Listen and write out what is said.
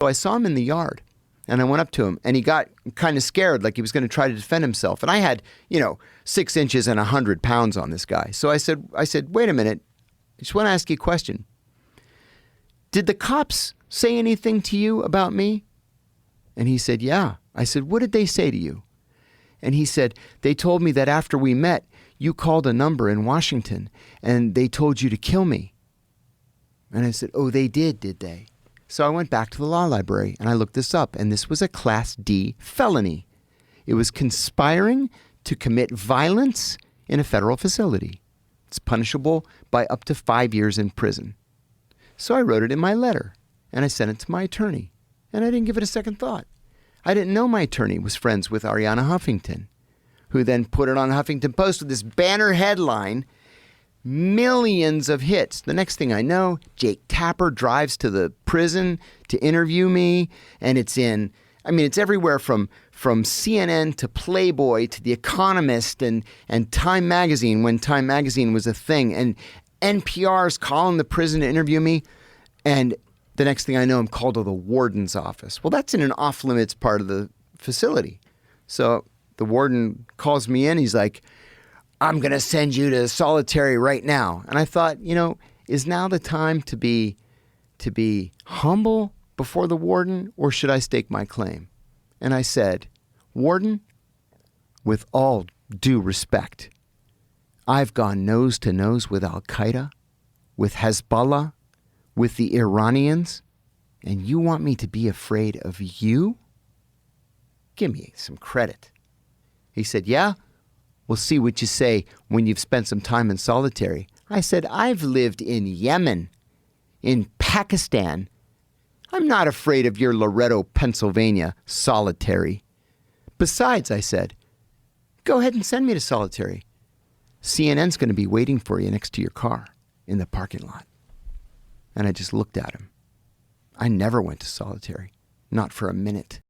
So I saw him in the yard, and I went up to him, and he got kind of scared, like he was going to try to defend himself. And I had, 6 inches and 100 pounds on this guy. So I said, wait a minute, I just want to ask you a question. Did the cops say anything to you about me? And he said, yeah. I said, what did they say to you? And he said, they told me that after we met, you called a number in Washington, and they told you to kill me. And I said, oh, they did they? So I went back to the law library, and I looked this up, and this was a Class D felony. It was conspiring to commit violence in a federal facility. It's punishable by up to 5 years in prison. So I wrote it in my letter, and I sent it to my attorney, and I didn't give it a second thought. I didn't know my attorney was friends with Arianna Huffington, who then put it on Huffington Post with this banner headline, millions of hits. The next thing I know, Jake Tapper drives to the prison to interview me, and it's everywhere from CNN to Playboy to The Economist and Time Magazine, when Time Magazine was a thing, and NPR's calling the prison to interview me, and the next thing I know, I'm called to the warden's office. Well, that's in an off-limits part of the facility. So the warden calls me in. He's like, I'm going to send you to solitary right now. And I thought, is now the time to be humble before the warden, or should I stake my claim? And I said, warden, with all due respect, I've gone nose to nose with Al-Qaeda, with Hezbollah, with the Iranians, and you want me to be afraid of you? Give me some credit. He said, yeah, we'll see what you say when you've spent some time in solitary. I said, I've lived in Yemen, in Pakistan. I'm not afraid of your Loretto, Pennsylvania solitary. Besides, I said, go ahead and send me to solitary. CNN's going to be waiting for you next to your car in the parking lot. And I just looked at him. I never went to solitary, not for a minute.